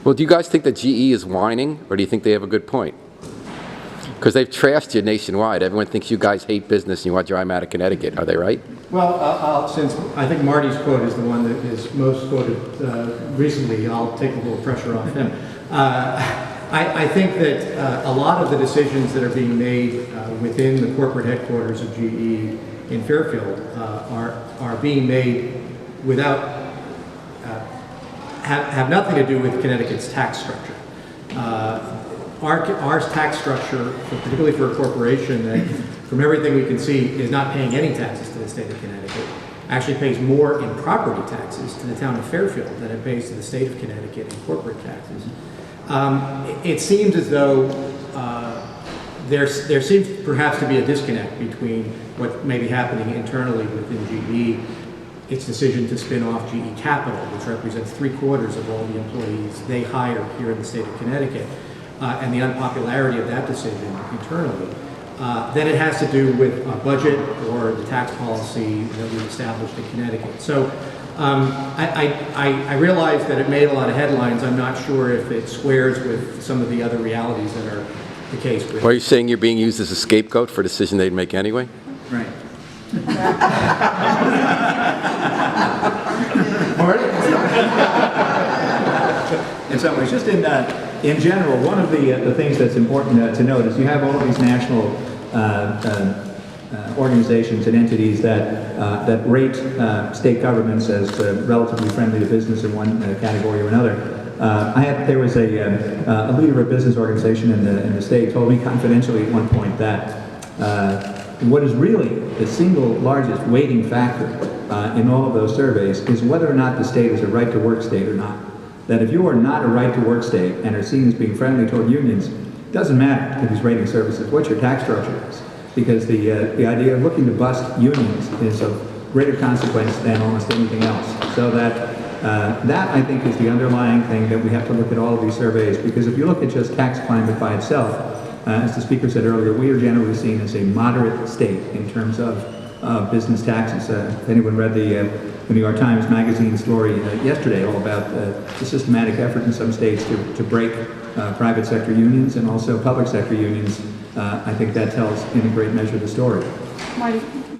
Well, do you guys think that GE is whining, or do you think they have a good point? Because they've trashed you nationwide. Everyone thinks you guys hate business and you want to drive them out of Connecticut. Are they right? Well, since I think Marty's quote is the one that is most quoted recently, I'll take a little pressure off him. I think that a lot of the decisions that are being made within the corporate headquarters of GE in Fairfield are being made without have nothing to do with Connecticut's tax structure. Our tax structure, particularly for a corporation that, from everything we can see, is not paying any taxes to the state of Connecticut, actually pays more in property taxes to the town of Fairfield than it pays to the state of Connecticut in corporate taxes. It seems as though there seems perhaps to be a disconnect between what may be happening internally within GE, its decision to spin off GE Capital, which represents 3/4 of all the employees they hire here in the state of Connecticut, and the unpopularity of that decision internally. Then it has to do with a budget or the tax policy that we established in Connecticut. So I realize that it made a lot of headlines. I'm not sure if it squares with some of the other realities that are the case with. Are you saying you're being used as a scapegoat for a decision they'd make anyway? Right. In some ways, just in general, one of the things that's important to note is you have all of these national organizations and entities that rate state governments as relatively friendly to business in one category or another. There was a leader of a business organization in the state told me confidentially at one point that what is really the single largest weighting factor in all of those surveys is whether or not the state is a right-to-work state or not. That if you are not a right-to-work state and are seen as being friendly toward unions, it doesn't matter to these rating services what your tax structure is, because the idea of looking to bust unions is of greater consequence than almost anything else. So that I think is the underlying thing that we have to look at all of these surveys, because if you look at just tax climate by itself, as the speaker said earlier, we are generally seen as a moderate state in terms of business taxes. If anyone read the New York Times Magazine story yesterday all about the systematic effort in some states to break private sector unions and also public sector unions, I think that tells in a great measure the story. Marty,